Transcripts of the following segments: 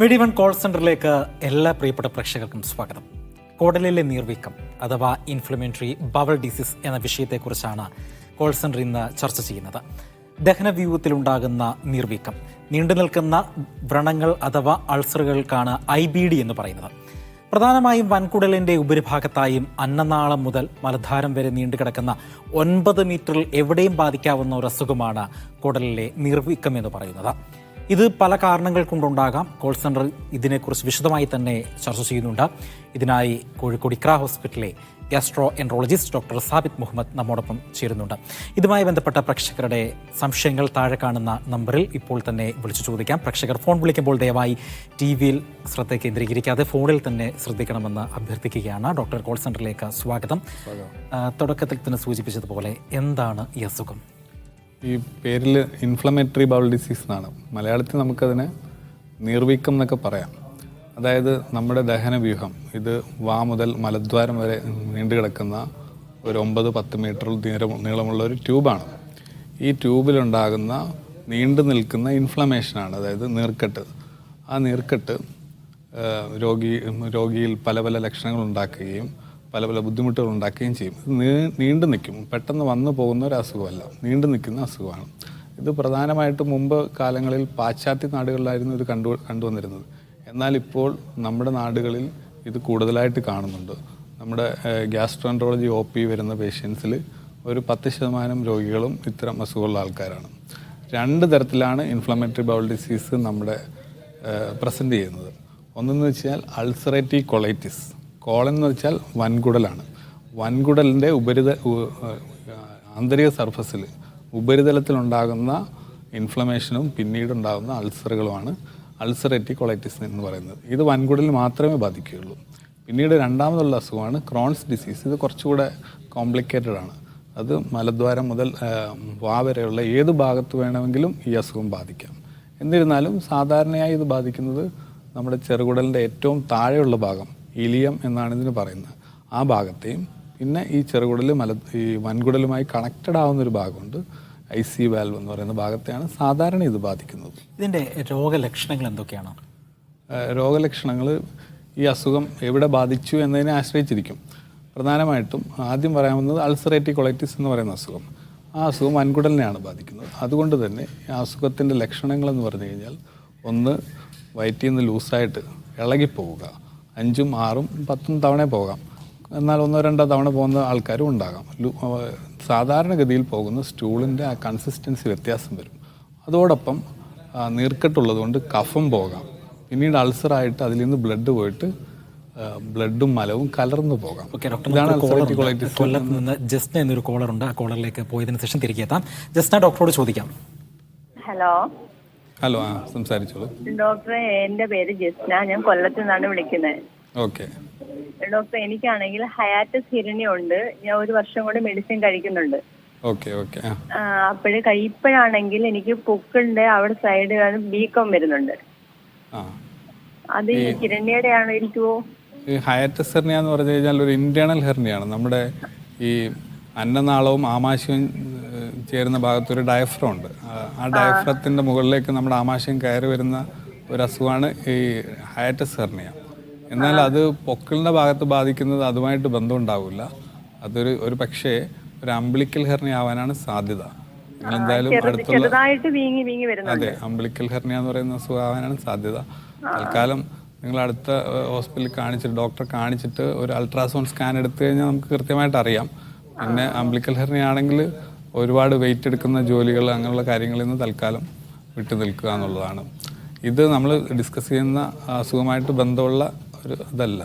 Media one call സെന്ററിലേക്ക് എല്ലാ പ്രിയപ്പെട്ട പ്രേക്ഷകർക്കും സ്വാഗതം. കുടലിലെ നീർവീക്കം അഥവാ ഇൻഫ്ലമേറ്ററി ബവൽ ഡിസീസ് എന്ന വിഷയത്തെക്കുറിച്ചാണ് കോൾ സെന്റർ ഇന്ന് ചർച്ച ചെയ്യുന്നത്. ദഹനവ്യൂഹത്തിലുണ്ടാകുന്ന നീർവീക്കം, നീണ്ടു നിൽക്കുന്ന വ്രണങ്ങൾ അഥവാ അൾസറുകൾക്കാണ് IBD എന്ന് പറയുന്നത്. പ്രധാനമായും വൻകുടലിൻ്റെ ഉപരിഭാഗത്തായും അന്നനാളം മുതൽ മലദ്വാരം വരെ നീണ്ടുകിടക്കുന്ന 9 മീറ്ററിൽ എവിടെയും ബാധിക്കാവുന്ന ഒരു അസുഖമാണ് കുടലിലെ നീർവീക്കം എന്ന് പറയുന്നത്. ഇത് പല കാരണങ്ങൾ കൊണ്ടുണ്ടാകാം. കോൾ സെൻറ്റർ ഇതിനെക്കുറിച്ച് വിശദമായി തന്നെ ചർച്ച ചെയ്യുന്നുണ്ട്. ഇതിനായി കോഴിക്കോട് ഇക്ര ഹോസ്പിറ്റലിലെ gastroenterologist doctor Sabith Muhammad നമ്മോടൊപ്പം ചേരുന്നുണ്ട്. ഇതുമായി ബന്ധപ്പെട്ട പ്രേക്ഷകരുടെ സംശയങ്ങൾ താഴെ കാണുന്ന നമ്പറിൽ ഇപ്പോൾ തന്നെ വിളിച്ചു ചോദിക്കാം. പ്രേക്ഷകർ ഫോൺ വിളിക്കുമ്പോൾ ദയവായി TV-യിൽ ശ്രദ്ധ കേന്ദ്രീകരിക്കാതെ ഫോണിൽ തന്നെ ശ്രദ്ധിക്കണമെന്ന് അഭ്യർത്ഥിക്കുകയാണ്. ഡോക്ടർ കോൾ സെൻറ്ററിലേക്ക് സ്വാഗതം. തുടക്കത്തിൽ തന്നെ സൂചിപ്പിച്ചതുപോലെ എന്താണ് ഈ അസുഖം? ഈ പേരിൽ ഇൻഫ്ലമേറ്ററി ബൗൾ ഡിസീസ് എന്നാണ്. മലയാളത്തിൽ നമുക്കതിനെ നീർവീക്കം എന്നൊക്കെ പറയാം. അതായത് നമ്മുടെ ദഹനവ്യൂഹം ഇത് വാ മുതൽ മലദ്വാരം വരെ നീണ്ടു കിടക്കുന്ന ഒരു 9-10 മീറ്റർ നീളമുള്ള ഒരു ട്യൂബാണ്. ഈ ട്യൂബിലുണ്ടാകുന്ന നീണ്ടു നിൽക്കുന്ന ഇൻഫ്ലമേഷനാണ്, അതായത് നീർക്കെട്ട്. ആ നീർക്കെട്ട് രോഗിയിൽ പല പല ലക്ഷണങ്ങൾ ഉണ്ടാക്കുകയും പല പല ബുദ്ധിമുട്ടുകൾ ഉണ്ടാക്കുകയും ചെയ്യും. ഇത് നീണ്ടു നിൽക്കും, പെട്ടെന്ന് വന്നു പോകുന്ന ഒരു അസുഖമല്ല, നീണ്ടു നിൽക്കുന്ന അസുഖമാണ്. ഇത് പ്രധാനമായിട്ടും മുമ്പ് കാലങ്ങളിൽ പാശ്ചാത്യ നാടുകളിലായിരുന്നു ഇത് കണ്ടുവന്നിരുന്നത്. എന്നാൽ ഇപ്പോൾ നമ്മുടെ നാടുകളിൽ ഇത് കൂടുതലായിട്ട് കാണുന്നുണ്ട്. നമ്മുടെ ഗ്യാസ്ട്രോഎൻട്രോളജി OP വരുന്ന പേഷ്യൻസിൽ ഒരു 10% രോഗികളും ഇത്തരം അസുഖമുള്ള ആൾക്കാരാണ്. 2 തരത്തിലാണ് ഇൻഫ്ലമേറ്ററി ബൗൾ ഡിസീസ് നമ്മുടെ പ്രസൻറ്റ് ചെയ്യുന്നത്. ഒന്നെന്ന് വെച്ചാൽ അൾസറേറ്റീവ് കൊളൈറ്റിസ്. കോളൻ എന്ന് വെച്ചാൽ വൻകുടലാണ്. വൻകുടലിൻ്റെ ആന്തരിക സർഫസിൽ ഉപരിതലത്തിലുണ്ടാകുന്ന ഇൻഫ്ലമേഷനും പിന്നീടുണ്ടാകുന്ന അൾസറുകളുമാണ് അൾസറേറ്റീവ് കൊളൈറ്റിസ് എന്ന് പറയുന്നത്. ഇത് വൻകുടലിൽ മാത്രമേ ബാധിക്കുകയുള്ളൂ. പിന്നീട് രണ്ടാമതുള്ള അസുഖമാണ് ക്രോൺസ് ഡിസീസ്. ഇത് കുറച്ചുകൂടെ കോംപ്ലിക്കേറ്റഡ് ആണ്. അത് മലദ്വാരം മുതൽ വാ വരെയുള്ള ഏത് ഭാഗത്ത് വേണമെങ്കിലും ഈ അസുഖം ബാധിക്കാം. എന്നിരുന്നാലും സാധാരണയായി ഇത് ബാധിക്കുന്നത് നമ്മുടെ ചെറുകുടലിൻ്റെ ഏറ്റവും താഴെയുള്ള ഭാഗം, ഇലിയം എന്നാണ് ഇതിന് പറയുന്നത്, ആ ഭാഗത്തെയും പിന്നെ ഈ ചെറുകുടൽ ഈ വൻകുടലുമായി കണക്റ്റഡ് ആവുന്നൊരു ഭാഗമുണ്ട്, IC വാൽവ് എന്ന് പറയുന്ന ഭാഗത്തെയാണ് സാധാരണ ഇത് ബാധിക്കുന്നത്. ഇതിൻ്റെ രോഗലക്ഷണങ്ങൾ എന്തൊക്കെയാണ്? രോഗലക്ഷണങ്ങൾ ഈ അസുഖം എവിടെ ബാധിച്ചു എന്നതിനെ ആശ്രയിച്ചിരിക്കും. പ്രധാനമായിട്ടും ആദ്യം പറയാവുന്നത് അൾസറേറ്റീവ് കൊളൈറ്റിസ് എന്ന് പറയുന്ന അസുഖം. ആ അസുഖം വൻകുടലിനെയാണ് ബാധിക്കുന്നത്. അതുകൊണ്ട് തന്നെ ആ അസുഖത്തിൻ്റെ ലക്ഷണങ്ങളെന്ന് പറഞ്ഞു കഴിഞ്ഞാൽ, ഒന്ന് വയറ്റിൽ നിന്ന് ലൂസായിട്ട് ഇളകിപ്പോവുക, 5, 6, 10 തവണ പോകാം. എന്നാൽ 1-2 തവണ പോകുന്ന ആൾക്കാരും ഉണ്ടാകാം. സാധാരണഗതിയിൽ പോകുന്ന സ്റ്റൂളിൻ്റെ ആ കൺസിസ്റ്റൻസി വ്യത്യാസം വരും. അതോടൊപ്പം നീർക്കെട്ടുള്ളത് കൊണ്ട് കഫം പോകാം. പിന്നീട് അൾസറായിട്ട് അതിൽ നിന്ന് ബ്ലഡ് പോയിട്ട് ബ്ലഡും മലവും കലർന്നു പോകാം. ഇതാണ് അൾസറേറ്റീവ് കൊളൈറ്റിസ്. കൊല്ലത്ത് നിന്ന് ജസ്ന എന്നൊരു കോളറുണ്ട്. ആ കോളറിലേക്ക് പോയതിനു ശേഷം തിരികെ എത്താം. ജസ്ന, ഡോക്ടറോട് ചോദിക്കാം. ഹലോ, സംസാരിച്ചോളൂ. ഡോക്ടറെ, എന്റെ പേര് ജസ്ന, ഞാൻ കൊല്ലത്ത് നിന്നാണ് വിളിക്കുന്നത്. ഓക്കെ ഡോക്ടർ, എനിക്കാണെങ്കിൽ ഹയാറ്റസ് ഹിരണ്യ ഉണ്ട്. ഞാൻ 1 വർഷം കൊണ്ട് മെഡിസിൻ കഴിക്കുന്നുണ്ട്. ഇപ്പോഴാണെങ്കിൽ എനിക്ക് പൊക്കിളിന്റെ അവിടെ സൈഡ് വീക്കം വരുന്നുണ്ട്. അത് ഈ ഹിരണ്യയുടെ ആണോ ഇരിക്കുവോ? ഈ ഹയാറ്റസ് ഹെർണിയ എന്ന് പറഞ്ഞു കഴിഞ്ഞാൽ ഒരു ഇന്റേണൽ ഹെർണിയാണ്. നമ്മുടെ ഈ അന്നനാളവും ആമാശയവും ചേരുന്ന ഭാഗത്തൊരു ഡയഫ്രം ഉണ്ട്. ആ ഡയഫ്രത്തിൻ്റെ മുകളിലേക്ക് നമ്മുടെ ആമാശയം കയറി വരുന്ന ഒരു അസുഖമാണ് ഈ ഹയാറ്റസ് ഹെർണിയ. എന്നാൽ അത് പൊക്കിളിൻ്റെ ഭാഗത്ത് ബാധിക്കുന്നത് അതുമായിട്ട് ബന്ധമുണ്ടാവില്ല. ഒരു പക്ഷേ ഒരു അംബ്ലിക്കൽ ഹെർണിയ ആവാനാണ് സാധ്യത. നിങ്ങളെന്തായാലും അടുത്തുള്ള അതെ, അംബ്ലിക്കൽ ഹെർണിയ എന്ന് പറയുന്ന അസുഖം ആവാനാണ് സാധ്യത. തൽക്കാലം നിങ്ങൾ അടുത്ത ഹോസ്പിറ്റലിൽ ഡോക്ടറെ കാണിച്ചിട്ട് ഒരു അൾട്രാസൗണ്ട് സ്കാൻ എടുത്തു കഴിഞ്ഞാൽ നമുക്ക് കൃത്യമായിട്ട് അറിയാം. പിന്നെ അംബ്ലിക്കൽ ഹെർണിയ ആണെങ്കിൽ ഒരുപാട് വെയിറ്റ് എടുക്കുന്ന ജോലികൾ, അങ്ങനെയുള്ള കാര്യങ്ങളിൽ നിന്ന് തൽക്കാലം വിട്ടു നിൽക്കുക എന്നുള്ളതാണ്. ഇത് നമ്മൾ ഡിസ്കസ് ചെയ്യുന്ന അസുഖമായിട്ട് ബന്ധമുള്ള ഒരു ഇതല്ല.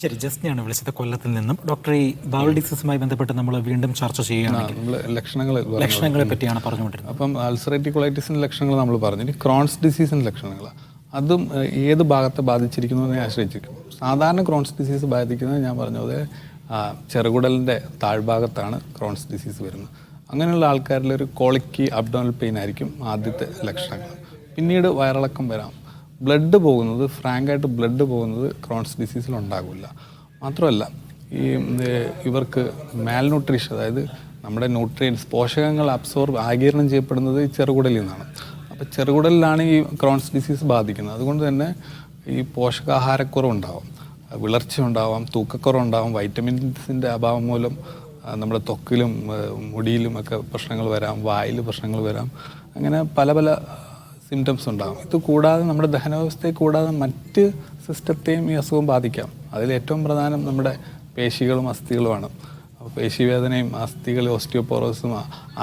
ശരി, ജസ്റ്റിനെയാണ് വിളിച്ചത് കൊല്ലത്തിൽ നിന്നും. ഡോക്ടർ, ഈ ബൗൾ ഡിസീസുമായി ബന്ധപ്പെട്ട് നമ്മൾ വീണ്ടും ചർച്ച ചെയ്യുകയാണെങ്കിൽ ലക്ഷണങ്ങളെ പറ്റിയാണ് പറഞ്ഞുകൊണ്ടിരുന്നത്. അപ്പം അൾസറേറ്റീവ് കൊളൈറ്റിസിൻ്റെ ലക്ഷണങ്ങൾ നമ്മൾ പറഞ്ഞു. ഇനി ക്രോൺസ് ഡിസീസിൻ്റെ ലക്ഷണങ്ങൾ, അതും ഏത് ഭാഗത്തെ ബാധിച്ചിരിക്കുന്നതിനെ ആശ്രയിച്ചിരിക്കും. സാധാരണ ക്രോൺസ് ഡിസീസ് ബാധിക്കുന്നത് ഞാൻ പറഞ്ഞത് ചെറുകുടലിൻ്റെ താഴ്ഭാഗത്താണ് ക്രോൺസ് ഡിസീസ് വരുന്നത്. അങ്ങനെയുള്ള ആൾക്കാരിൽ ഒരു കോളിക്കി അബ്ഡോണൽ പെയിൻ ആയിരിക്കും ആദ്യത്തെ ലക്ഷണങ്ങൾ. പിന്നീട് വയറിളക്കം വരാം. ബ്ലഡ് പോകുന്നത്, ഫ്രാങ്കായിട്ട് ബ്ലഡ് പോകുന്നത് ക്രോൺസ് ഡിസീസിൽ ഉണ്ടാകില്ല. മാത്രമല്ല ഇവർക്ക് മാൽന്യൂട്രീഷൻ, അതായത് നമ്മുടെ ന്യൂട്രിയൻസ്, പോഷകങ്ങൾ ആഗിരണം ചെയ്യപ്പെടുന്നത് ചെറുകുടലിൽ നിന്നാണ്. അപ്പോൾ ചെറുകുടലിലാണ് ഈ ക്രോൺസ് ഡിസീസ് ബാധിക്കുന്നത്. അതുകൊണ്ട് തന്നെ ഈ പോഷകാഹാരക്കുറവുണ്ടാവും, വിളർച്ച ഉണ്ടാവാം, തൂക്കക്കുറവുണ്ടാവും, വൈറ്റമിൻസിൻ്റെ അഭാവം മൂലം നമ്മുടെ ത്വക്കിലും മുടിയിലും ഒക്കെ പ്രശ്നങ്ങൾ വരാം, വായിൽ പ്രശ്നങ്ങൾ വരാം, അങ്ങനെ പല പല സിംറ്റംസ് ഉണ്ടാകും. ഇത് കൂടാതെ നമ്മുടെ ദഹനവ്യവസ്ഥയെ കൂടാതെ മറ്റ് സിസ്റ്റത്തെയും ഈ അസുഖം ബാധിക്കാം. അതിൽ ഏറ്റവും പ്രധാനം നമ്മുടെ പേശികളും അസ്ഥികളുമാണ്. അപ്പോൾ പേശിവേദനയും അസ്ഥികൾ ഓസ്റ്റിയോപോറോസും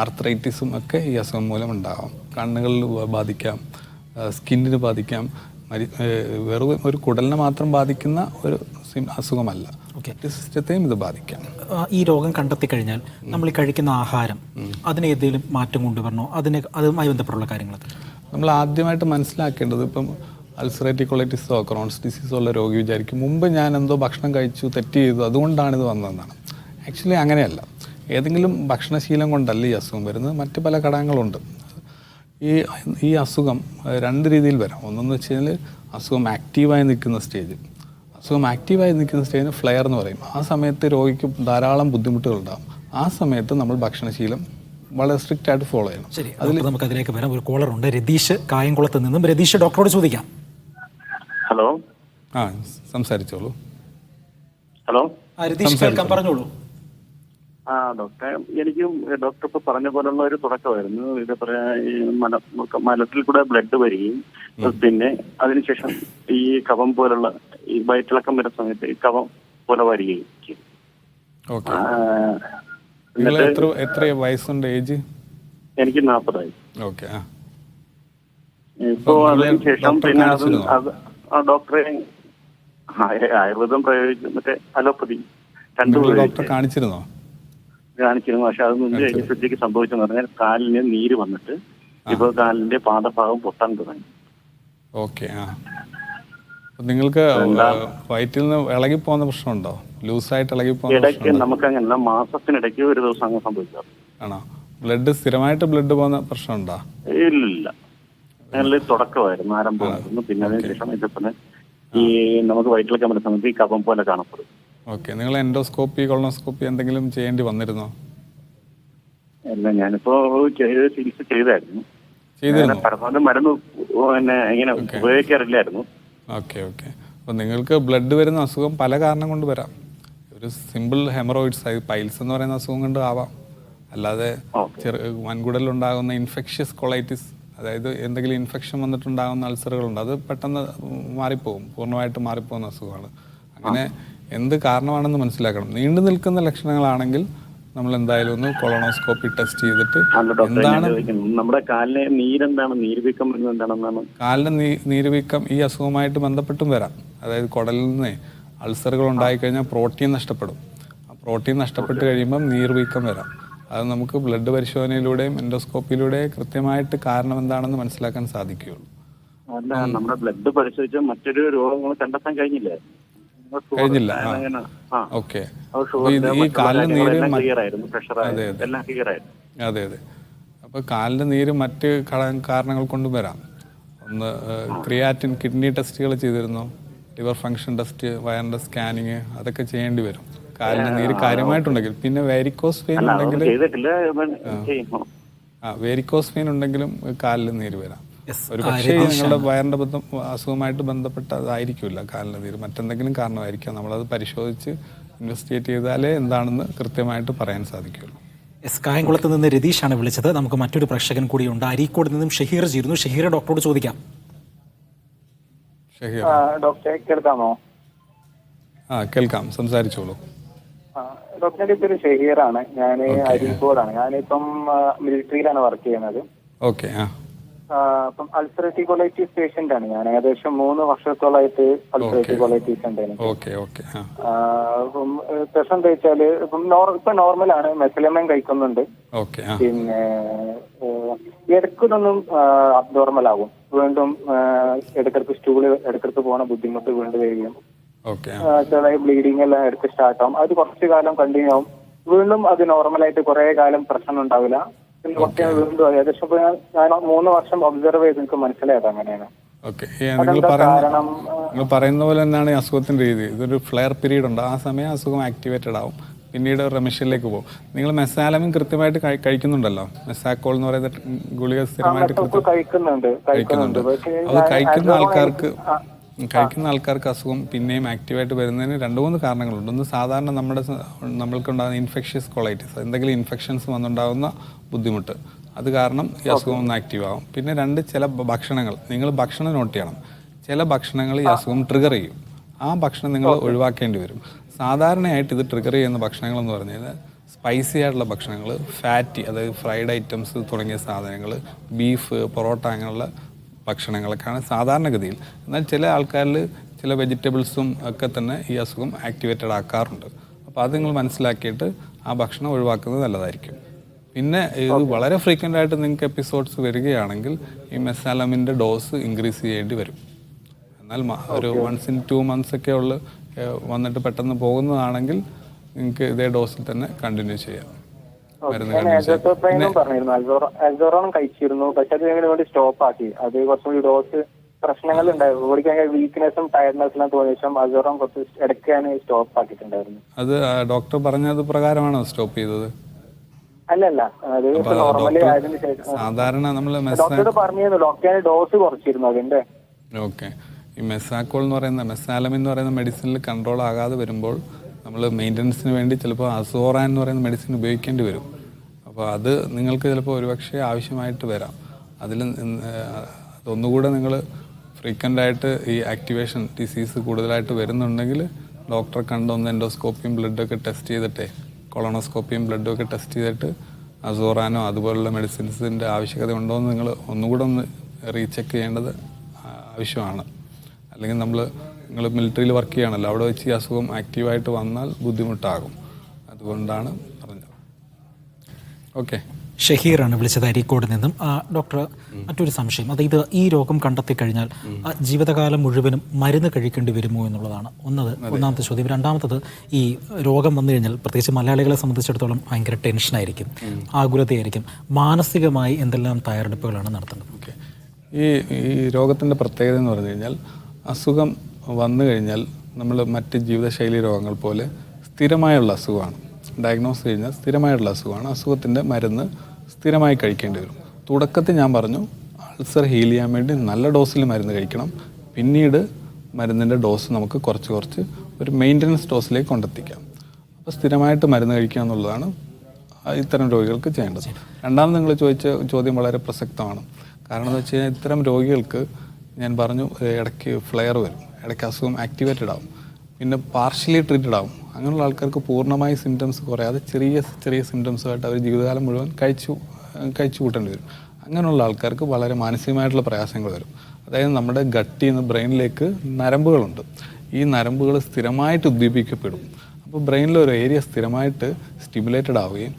ആർത്രൈറ്റിസും ഒക്കെ ഈ അസുഖം മൂലം ഉണ്ടാകാം. കണ്ണുകളിൽ ബാധിക്കാം, സ്കിന്നിന് ബാധിക്കാം. വെറും ഒരു കുടലിനെ മാത്രം ബാധിക്കുന്ന ഒരു അസുഖമല്ല, മറ്റ് സിസ്റ്റത്തെയും ഇത് ബാധിക്കാം. ഈ രോഗം കണ്ടെത്തി കഴിഞ്ഞാൽ നമ്മൾ ഈ കഴിക്കുന്ന ആഹാരം അതിന് ഏതെങ്കിലും മാറ്റം കൊണ്ടുവരണോ? അതുമായി ബന്ധപ്പെട്ടുള്ള കാര്യങ്ങൾ നമ്മൾ ആദ്യമായിട്ട് മനസ്സിലാക്കേണ്ടത്, ഇപ്പം അൾസറേറ്റീവ് കൊളൈറ്റിസോ ക്രോൺസ് ഡിസീസോ ഉള്ള രോഗി വിചാരിക്കും മുമ്പ് ഞാൻ എന്തോ ഭക്ഷണം കഴിച്ചു, തെറ്റ് ചെയ്തു, അതുകൊണ്ടാണ് ഇത് വന്നതെന്നാണ്. ആക്ച്വലി അങ്ങനെയല്ല. ഏതെങ്കിലും ഭക്ഷണശീലം കൊണ്ടല്ല ഈ അസുഖം വരുന്നത്, മറ്റ് പല ഘടകങ്ങളുണ്ട്. ഈ അസുഖം രണ്ട് രീതിയിൽ വരാം. ഒന്നെന്ന് വെച്ച് കഴിഞ്ഞാൽ അസുഖം ആക്റ്റീവായി നിൽക്കുന്ന സ്റ്റേജ്. അസുഖം ആക്റ്റീവായി നിൽക്കുന്ന സ്റ്റേജിന് ഫ്ലെയർ എന്ന് പറയും. ആ സമയത്ത് രോഗിക്ക് ധാരാളം ബുദ്ധിമുട്ടുകളുണ്ടാകും. ആ സമയത്ത് നമ്മൾ ഭക്ഷണശീലം വളരെ സ്ട്രിക്റ്റ് ആയിട്ട് ഫോളോ ചെയ്യണം. ശരി, നമുക്ക് അതിലേക്ക് വരാം. ഒരു കോളർ ഉണ്ട്, രതീഷ് കായംകുളത്ത് നിന്നും. രതീഷ്, ഡോക്ടറോട് ചോദിക്കാം. ഹലോ, സംസാരിച്ചോളൂ. ഹലോ, രതീഷ് കേൾക്കാം, പറഞ്ഞോളൂ. ഡോക്ടറെ, എനിക്കും ഡോക്ടർ ഇപ്പൊ പറഞ്ഞ പോലുള്ള ഒരു തുടക്കമായിരുന്നു. ഇത് മലത്തിൽ കൂടെ ബ്ലഡ് വരികയും പിന്നെ അതിനുശേഷം ഈ കഫം പോലുള്ള ഈ വയറ്റിളക്കം വരുന്ന സമയത്ത് ഈ കഫം പോലെ വരികയും ചെയ്യും. എത്ര വയസ്സുണ്ട്? ഏജ്? എനിക്ക് 40 ഓക്കെ. ഇപ്പോ അതിനുശേഷം പിന്നെ ഡോക്ടറെ ആയുർവേദം പ്രയോഗിച്ചു, മറ്റേ അലോപ്പതി ഡോക്ടറെ കാണിച്ചിരുന്നു. പക്ഷെ അത് മുമ്പ് കഴിഞ്ഞപ്പോഴത്തേക്ക് സംഭവിച്ചെന്ന് പറഞ്ഞാൽ കാലിന് നീര് വന്നിട്ട് ഇപ്പൊ കാലിന്റെ പാദഭാഗം പൊട്ടാൻ തുടങ്ങി. ഓക്കെ. നിങ്ങൾക്ക് വയറ്റിൽ നിന്ന് ഇളകി പോകുന്ന പ്രശ്നമുണ്ടോ? ലൂസായിട്ട് ഇളകി പോകുന്ന? ഇടയ്ക്ക് നമുക്ക് അങ്ങനെ മാസത്തിനിടയ്ക്ക് ഒരു ദിവസം അങ്ങനെ സംഭവിക്കാറ്. ആണോ? ബ്ലഡ് സ്ഥിരമായിട്ട് ബ്ലഡ് പോകുന്ന പ്രശ്നമുണ്ടോ? ഇല്ല, നല്ല തുടക്കമായിരുന്നു, ആരംഭമായിരുന്നു. പിന്നെ അതിനുശേഷം ഇതേപോലെ ഈ നമുക്ക് വയറ്റിലൊക്കെ വരുന്ന സമയത്ത് ഈ കഫം പോലെ കാണപ്പെടും. ഓക്കെ. നിങ്ങൾ എൻഡോസ്കോപ്പി കൊളോണോസ്കോപ്പി എന്തെങ്കിലും ചെയ്യേണ്ടി വന്നിരുന്നോ? അല്ല, ഞാനിപ്പോ ചികിത്സ ചെയ്തായിരുന്നു. പരമാവധി മരുന്ന് പിന്നെ ഇങ്ങനെ ഉപയോഗിക്കാറില്ലായിരുന്നു. ഓക്കെ. അപ്പോൾ നിങ്ങൾക്ക് ബ്ലഡ് വരുന്ന അസുഖം പല കാരണം കൊണ്ട് വരാം. ഒരു സിമ്പിൾ ഹെമറോയിഡ്സ്, പൈൽസ് എന്ന് പറയുന്ന അസുഖം കൊണ്ട് ആവാം. അല്ലാതെ വൻകുടലുണ്ടാകുന്ന ഇൻഫെക്ഷ്യസ് കൊളൈറ്റിസ്, അതായത് എന്തെങ്കിലും ഇൻഫെക്ഷൻ വന്നിട്ടുണ്ടാകുന്ന അൾസറുകളുണ്ട്, അത് പെട്ടെന്ന് മാറിപ്പോകും, പൂർണ്ണമായിട്ട് മാറിപ്പോകുന്ന അസുഖമാണ്. അങ്ങനെ എന്ത് കാരണമാണെന്ന് മനസ്സിലാക്കണം. നീണ്ടു നിൽക്കുന്ന ലക്ഷണങ്ങളാണെങ്കിൽ നമ്മൾ എന്തായാലും ഒന്ന് കൊളോണോസ്കോപ്പി ടെസ്റ്റ് ചെയ്തിട്ട് എന്താണ് നമ്മുടെ കാലിലെ നീരെന്താണ്, നീർവീക്കം എന്താണെന്നാണ്. കാലിന് നീർവീക്കം ഈ അസുഖമായിട്ട് ബന്ധപ്പെട്ടും വരാം. അതായത് കുടലിൽ നിന്ന് അൾസറുകൾ ഉണ്ടായിക്കഴിഞ്ഞാൽ പ്രോട്ടീൻ നഷ്ടപ്പെടും. ആ പ്രോട്ടീൻ നഷ്ടപ്പെട്ട് കഴിയുമ്പം നീർവീക്കം വരാം. അത് നമുക്ക് ബ്ലഡ് പരിശോധനയിലൂടെയും എൻഡോസ്കോപ്പിയിലൂടെയും കൃത്യമായിട്ട് കാരണം എന്താണെന്ന് മനസ്സിലാക്കാൻ സാധിക്കുകയുള്ളൂ. നമ്മുടെ ബ്ലഡ് പരിശോധിച്ച മറ്റൊരു രോഗങ്ങൾ കണ്ടെത്താൻ കഴിഞ്ഞില്ല. ഓക്കെ. ഈ കാലിന് നീര്, അതെ. അപ്പൊ കാലിന്റെ നീര് മറ്റ് കാരണങ്ങൾ കൊണ്ടും വരാം. ഒന്ന് ക്രിയാറ്റിൻ, കിഡ്നി ടെസ്റ്റുകൾ ചെയ്തിരുന്നു, ലിവർ ഫംഗ്ഷൻ ടെസ്റ്റ്, വയറിന്റെ സ്കാനിങ്, അതൊക്കെ ചെയ്യേണ്ടി വരും കാലിന് നീര് കാര്യമായിട്ടുണ്ടെങ്കിൽ. പിന്നെ വേരിക്കോസ് വെയിൻ ഉണ്ടെങ്കിൽ, വേരിക്കോസ് വെയിൻ ഉണ്ടെങ്കിലും കാലിൽ നീര് വരാം. ഒരു പക്ഷേ നിങ്ങളുടെ വയറിന്റെ അസുഖമായിട്ട് ബന്ധപ്പെട്ടതായിരിക്കില്ല കാലിന് നീര്, മറ്റെന്തെങ്കിലും കാരണമായിരിക്കാം. നമ്മളത് പരിശോധിച്ച് ഇൻവെസ്റ്റിഗേറ്റ് ചെയ്താലേ എന്താണെന്ന് കൃത്യമായിട്ട് പറയാൻ സാധിക്കുള്ളൂ. കായംകുളത്ത് നിന്ന് രതീഷാണ് വിളിച്ചത്. നമുക്ക് മറ്റൊരു പ്രേക്ഷകൻ കൂടിയുണ്ട്. അരീക്കോട് നിന്നും ഷഹീർ ചേരുന്നു. ഷഹീർ, ഡോക്ടറോട് ചോദിക്കാം. ഷഹീർ, ഡോക്ടറെ കേൾക്കാമോ? കേൾക്കാം, സംസാരിച്ചോളൂ. ഡോക്ടറിന്റെ പേര് ഷഹീറാണ്. ഞാൻ അരീക്കോടാണ്. ഞാനിപ്പം മിലിറ്ററിയിലാണ് വർക്ക് ചെയ്യുന്നത്. ഓക്കെ. അപ്പം അൾസറേറ്റീവ് കൊളൈറ്റിസ് പേഷ്യന്റ് ആണ് ഞാൻ. ഏകദേശം 3 വർഷത്തോളായിട്ട് അൾസറേറ്റീവ് കൊളൈറ്റിസ് ഉണ്ട് എനിക്ക്. അപ്പം പ്രശ്നം എന്താ വെച്ചാല് ഇപ്പൊ നോർമലാണ്, മെസലമൈൻ കഴിക്കുന്നുണ്ട്. പിന്നെ ഇടയ്ക്കൊന്നും അബ്നോർമൽ ആകും, വീണ്ടും ഇടയ്ക്കിടയ്ക്ക് സ്റ്റൂള് ഇടയ്ക്കിടയ്ക്ക് പോണ ബുദ്ധിമുട്ട് വീണ്ടും വരികയും ചെറിയ ബ്ലീഡിങ് എല്ലാം ഇടയ്ക്ക് സ്റ്റാർട്ട് ആവും. അത് കുറച്ചു കാലം കണ്ടിന്യൂ ആവും, വീണ്ടും അത് നോർമലായിട്ട് കുറെ കാലം പ്രശ്നം ഉണ്ടാവില്ല. വീണ്ടും ഏകദേശം ഞാൻ 3 വർഷം ഒബ്സർവ് ചെയ്ത് എനിക്ക് മനസ്സിലായത് അങ്ങനെയാണ്. നിങ്ങൾ പറയുന്ന പോലെ തന്നെയാണ് ഈ അസുഖത്തിന്റെ രീതി. ഇതൊരു ഫ്ലെയർ പീരീഡ് ഉണ്ട്. ആ സമയം അസുഖം ആക്ടിവേറ്റഡ് ആവും, പിന്നീട് റെമിഷനിലേക്ക് പോകും. നിങ്ങൾ മെസാലമിൻ കൃത്യമായിട്ട് കഴിക്കുന്നുണ്ടല്ലോ, മെസാക്കോൾ എന്ന് പറയുന്ന ഗുളിക സ്ഥിരമായിട്ട് കഴിക്കുന്നുണ്ട്. അത് കഴിക്കുന്ന ആൾക്കാർക്ക് അസുഖം പിന്നെയും ആക്റ്റീവായിട്ട് വരുന്നതിന് 2-3 കാരണങ്ങളുണ്ട്. ഒന്ന് സാധാരണ നമ്മൾക്കുണ്ടാകുന്ന ഇൻഫെക്ഷ്യസ് കൊളൈറ്റിസ്, എന്തെങ്കിലും ഇൻഫെക്ഷൻസ് വന്നുണ്ടാകുന്ന ബുദ്ധിമുട്ട്, അത് കാരണം ഈ അസുഖം ഒന്ന് ആക്റ്റീവ് ആകും. പിന്നെ 2, ചില ഭക്ഷണങ്ങൾ, നിങ്ങൾ ഭക്ഷണം നോട്ട് ചെയ്യണം. ചില ഭക്ഷണങ്ങൾ ഈ അസുഖം ട്രിഗർ ചെയ്യും. ആ ഭക്ഷണം നിങ്ങൾ ഒഴിവാക്കേണ്ടി വരും. സാധാരണയായിട്ട് ഇത് ട്രിഗർ ചെയ്യുന്ന ഭക്ഷണങ്ങൾ എന്ന് പറഞ്ഞു കഴിഞ്ഞാൽ സ്പൈസി ആയിട്ടുള്ള ഭക്ഷണങ്ങൾ, ഫാറ്റി, അതായത് ഫ്രൈഡ് ഐറ്റംസ് തുടങ്ങിയ സാധനങ്ങൾ, ബീഫ്, പൊറോട്ട അങ്ങനെയുള്ള ഭക്ഷണങ്ങളൊക്കെയാണ് സാധാരണഗതിയിൽ. എന്നാൽ ചില ആൾക്കാരിൽ ചില വെജിറ്റബിൾസും ഒക്കെ തന്നെ ഈ അസുഖം ആക്ടിവേറ്റഡ് ആക്കാറുണ്ട്. അപ്പോൾ അത് നിങ്ങൾ മനസ്സിലാക്കിയിട്ട് ആ ഭക്ഷണം ഒഴിവാക്കുന്നത് നല്ലതായിരിക്കും. പിന്നെ ഇത് വളരെ ഫ്രീക്വൻ്റ് ആയിട്ട് നിങ്ങൾക്ക് എപ്പിസോഡ്സ് വരികയാണെങ്കിൽ ഈ മെസാലമിൻ്റെ ഡോസ് ഇൻക്രീസ് ചെയ്യേണ്ടി വരും. എന്നാൽ ഒരു 1 in 2 months ഒക്കെ ഉള്ള വന്നിട്ട് പെട്ടെന്ന് പോകുന്നതാണെങ്കിൽ നിങ്ങൾക്ക് ഇതേ ഡോസിൽ തന്നെ കണ്ടിന്യൂ ചെയ്യാം. അസോറോൺ കഴിച്ചിരുന്നു, പക്ഷെ അത് ഞങ്ങൾ വേണ്ടി സ്റ്റോപ്പ് ആക്കി. അത് കുറച്ചുകൂടി ഡോസ് പ്രശ്നങ്ങൾ ഉണ്ടായിരുന്നു. ബോഡിക്ക് വീക്ക്നെസ്സും ടയർഡ്നെസ്സും തോന്നിയ ശേഷം അസോറോൺ കുറച്ച് ഇടയ്ക്ക് ഞാൻ സ്റ്റോപ്പ് ആക്കിയിട്ടുണ്ടായിരുന്നു. അത് ഡോക്ടർ പറഞ്ഞത് പ്രകാരമാണോ സ്റ്റോപ്പ് ചെയ്തത്? അല്ലല്ല, അത് നോർമലി ആയതിനു ശേഷം സാധാരണ നമ്മൾ ഡോക്ടർ പറഞ്ഞിരുന്നു, ഡോക്ടർ ഡോസ് കുറച്ചിരുന്നു അതിന്റെ. ഓക്കെ. ഈ മെസാക്കോൾ എന്ന് പറയുന്ന മെസാലമിൻ എന്ന് പറയുന്ന മെഡിസിനിൽ കൺട്രോൾ ആകാതെ വരുമ്പോൾ നമ്മൾ മെയിൻ്റനൻസിന് വേണ്ടി ചിലപ്പോൾ അസോറാൻ എന്ന് പറയുന്ന മെഡിസിൻ ഉപയോഗിക്കേണ്ടി വരും. അപ്പോൾ അത് നിങ്ങൾക്ക് ചിലപ്പോൾ ഒരുപക്ഷെ ആവശ്യമായിട്ട് വരാം. അതൊന്നുകൂടെ നിങ്ങൾ ഫ്രീക്വൻ്റായിട്ട് ഈ ആക്ടിവേഷൻ ഡിസീസ് കൂടുതലായിട്ട് വരുന്നുണ്ടെങ്കിൽ ഡോക്ടറെ കണ്ടൊന്ന് എൻഡോസ്കോപ്പിയും ബ്ലഡൊക്കെ ടെസ്റ്റ് ചെയ്തിട്ടേ, കൊളോണോസ്കോപ്പിയും ബ്ലഡും ഒക്കെ ടെസ്റ്റ് ചെയ്തിട്ട് അസോറാനോ അതുപോലുള്ള മെഡിസിൻസിൻ്റെ ആവശ്യകത ഉണ്ടോ എന്ന് നിങ്ങൾ ഒന്നുകൂടെ ഒന്ന് റീചെക്ക് ചെയ്യേണ്ടത് ആവശ്യമാണ്. അല്ലെങ്കിൽ നിങ്ങൾ മിലിറ്ററിയിൽ വർക്ക് ചെയ്യുകയാണല്ലോ, അവിടെ വെച്ച് ഈ അസുഖം ആക്റ്റീവായിട്ട് വന്നാൽ ബുദ്ധിമുട്ടാകും. അതുകൊണ്ടാണ് പറഞ്ഞത്. ഓക്കെ. ഷഹീറാണ് വിളിച്ചത് അരീക്കോട് നിന്നും. ഡോക്ടർ, മറ്റൊരു സംശയം, അതായത് ഈ രോഗം കണ്ടെത്തി കഴിഞ്ഞാൽ ജീവിതകാലം മുഴുവനും മരുന്ന് കഴിക്കേണ്ടി വരുമോ എന്നുള്ളതാണ് ഒന്നാമത്തെ ചോദ്യം. രണ്ടാമത്തത്, ഈ രോഗം വന്നു കഴിഞ്ഞാൽ പ്രത്യേകിച്ച് മലയാളികളെ സംബന്ധിച്ചിടത്തോളം ഭയങ്കര ടെൻഷനായിരിക്കും, ആകുലതയായിരിക്കും. മാനസികമായി എന്തെല്ലാം തയ്യാറെടുപ്പുകളാണ് നടത്തുന്നത്? ഓക്കെ. ഈ രോഗത്തിൻ്റെ പ്രത്യേകത എന്ന് പറഞ്ഞു കഴിഞ്ഞാൽ അസുഖം വന്നു കഴിഞ്ഞാൽ നമ്മൾ മറ്റ് ജീവിതശൈലി രോഗങ്ങൾ പോലെ സ്ഥിരമായുള്ള അസുഖമാണ്. ഡയഗ്നോസ് കഴിഞ്ഞാൽ സ്ഥിരമായിട്ടുള്ള അസുഖമാണ്. അസുഖത്തിൻ്റെ മരുന്ന് സ്ഥിരമായി കഴിക്കേണ്ടി വരും. തുടക്കത്തിൽ ഞാൻ പറഞ്ഞു, അൾസർ ഹീൽ ചെയ്യാൻ വേണ്ടി നല്ല ഡോസിൽ മരുന്ന് കഴിക്കണം. പിന്നീട് മരുന്നിൻ്റെ ഡോസ് നമുക്ക് കുറച്ച് ഒരു മെയിൻ്റനൻസ് ഡോസിലേക്ക് കൊണ്ടെത്തിക്കാം. അപ്പോൾ സ്ഥിരമായിട്ട് മരുന്ന് കഴിക്കുക എന്നുള്ളതാണ് ഇത്തരം രോഗികൾക്ക് ചെയ്യേണ്ടത്. രണ്ടാമത് നിങ്ങൾ ചോദിച്ച ചോദ്യം വളരെ പ്രസക്തമാണ്. കാരണം എന്ന് വെച്ച് കഴിഞ്ഞാൽ ഇത്തരം രോഗികൾക്ക് ഞാൻ പറഞ്ഞു ഇടയ്ക്ക് ഫ്ലെയർ വരും, ഇടയ്ക്ക് അസുഖം ആക്ടിവേറ്റഡ് ആവും, പിന്നെ പാർഷ്യലി ട്രീറ്റഡ് ആവും. അങ്ങനെയുള്ള ആൾക്കാർക്ക് പൂർണ്ണമായി സിംറ്റംസ് കുറയാതെ ചെറിയ സിംറ്റംസുമായിട്ട് അവർ ജീവിതകാലം മുഴുവൻ കഴിച്ചു കൂട്ടേണ്ടി വരും. അങ്ങനെയുള്ള ആൾക്കാർക്ക് വളരെ മാനസികമായിട്ടുള്ള പ്രയാസങ്ങൾ വരും. അതായത് നമ്മുടെ ഗട്ടിൽ നിന്ന് ബ്രെയിനിലേക്ക് നരമ്പുകളുണ്ട്. ഈ നരമ്പുകൾ സ്ഥിരമായിട്ട് ഉദ്ദീപിക്കപ്പെടും. അപ്പോൾ ബ്രെയിനിലൊരു ഏരിയ സ്ഥിരമായിട്ട് സ്റ്റിമുലേറ്റഡ് ആവുകയും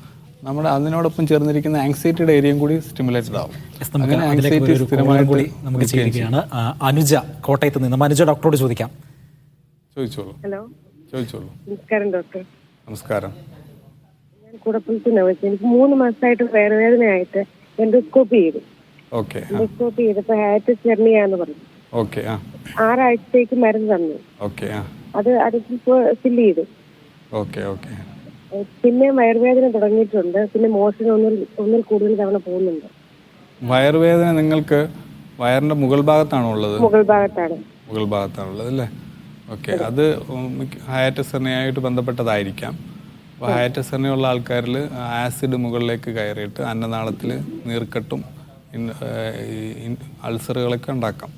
നമ്മുടെ അതിനോടൊപ്പം ചേർന്നിരിക്കുന്ന ആങ്സൈറ്റിയുടെ ഏരിയയും കൂടി സ്റ്റിമുലേറ്റഡ് ആവും. അങ്ങനെ ആങ്സൈറ്റി സ്ഥിരമായിട്ട് നമുക്ക് ചെയ്യുകയാണ്. അനുജ കോട്ടയത്ത് നിന്ന്. അനുജ, ഡോക്ടറോട് ചോദിക്കാം. ചോദിച്ചോളൂ. ഹലോ. ചോദിച്ചോളൂ. നമസ്കാരം ഡോക്ടർ. നമസ്കാരം. ഞാൻ കുടപ്പുറത്തുനിന്ന് വിളിച്ചത്. എനിക്ക് 3 മാസമായിട്ട് വയറുവേദനയായിട്ട് എൻഡോസ്കോപ്പി ചെയ്തു. ഓക്കെ. എൻഡോസ്കോപ്പി ചെയ്തപ്പോൾ ഹാറ്റ് ചെർണിയാന്ന് പറഞ്ഞു. ഓക്കെ. 6 ആഴ്ചത്തേക്ക് മരുന്ന് തന്നു. ഓക്കെ. അത് ഫില്ല് ചെയ്തു. ഓക്കെ. ഓക്കെ. പിന്നെ വയറുവേദന തുടങ്ങിയിട്ടുണ്ട്. പിന്നെ മോഷൻ ഒന്നിൽ കൂടുതൽ തവണ പോകുന്നുണ്ട്. വയറുവേദന നിങ്ങൾക്ക് വയറിന്റെ മുകൾ ഭാഗത്താണോ ഉള്ളത്? മുകൾ ഭാഗത്താണ്. മുകൾ ഭാഗത്താണുള്ളത് അല്ലേ? ഓക്കെ. അത് ഹയാറ്റസ് ഹെർണിയയായിട്ട് ബന്ധപ്പെട്ടതായിരിക്കാം. അപ്പോൾ ഹയാറ്റസ് ഹെർണിയുള്ള ആൾക്കാരിൽ ആസിഡ് മുകളിലേക്ക് കയറിയിട്ട് അന്നനാളത്തിൽ നീർക്കെട്ടും അൾസറുകളൊക്കെ ഉണ്ടാക്കാം.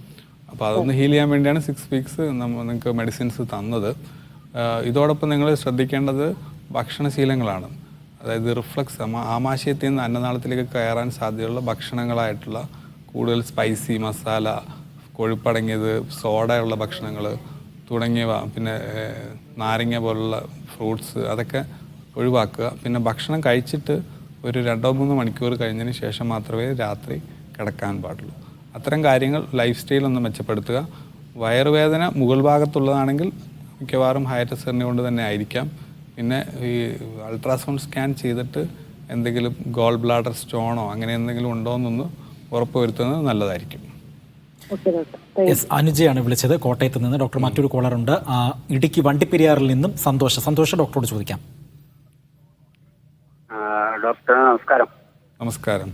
അപ്പോൾ അതൊന്ന് ഹീൽ ചെയ്യാൻ വേണ്ടിയാണ് 6 weeks നിങ്ങൾക്ക് മെഡിസിൻസ് തന്നത്. ഇതോടൊപ്പം നിങ്ങൾ ശ്രദ്ധിക്കേണ്ടത് ഭക്ഷണശീലങ്ങളാണ്. അതായത് റിഫ്ലക്സ്, ആമാശയത്തിൽ നിന്ന് അന്നനാളത്തിലേക്ക് കയറാൻ സാധ്യതയുള്ള ഭക്ഷണങ്ങളായിട്ടുള്ള കൂടുതൽ സ്പൈസി, മസാല, കൊഴുപ്പടങ്ങിയത്, സോഡയുള്ള ഭക്ഷണങ്ങൾ തുടങ്ങിയവ, പിന്നെ നാരങ്ങ പോലുള്ള ഫ്രൂട്ട്സ്, അതൊക്കെ ഒഴിവാക്കുക. പിന്നെ ഭക്ഷണം കഴിച്ചിട്ട് ഒരു 2-3 മണിക്കൂർ കഴിഞ്ഞതിന് ശേഷം മാത്രമേ രാത്രി കിടക്കാൻ പാടുള്ളൂ. അത്തരം കാര്യങ്ങൾ ലൈഫ് സ്റ്റൈൽ ഒന്ന് മെച്ചപ്പെടുത്തുക. വയറുവേദന മുകൾ ഭാഗത്തുള്ളതാണെങ്കിൽ മിക്കവാറും ഹയാറ്റസ് ഹെർണിയ കൊണ്ട് തന്നെ ആയിരിക്കാം. പിന്നെ ഈ അൾട്രാസൗണ്ട് സ്കാൻ ചെയ്തിട്ട് എന്തെങ്കിലും ഗോൾ ബ്ലാഡർ സ്റ്റോണോ അങ്ങനെ എന്തെങ്കിലും ഉണ്ടോ എന്നൊന്ന് ഉറപ്പുവരുത്തുന്നത് നല്ലതായിരിക്കും. അനുജയാണ് വിളിച്ചത് കോട്ടയത്ത് നിന്ന്. ഡോക്ടർ, മറ്റൊരു കോളറുണ്ട് ഇടുക്കി വണ്ടിപ്പെരിയാറിൽ നിന്നും സന്തോഷ്. ഡോക്ടറോട് ചോദിക്കാം. ഡോക്ടർ നമസ്കാരം. നമസ്കാരം.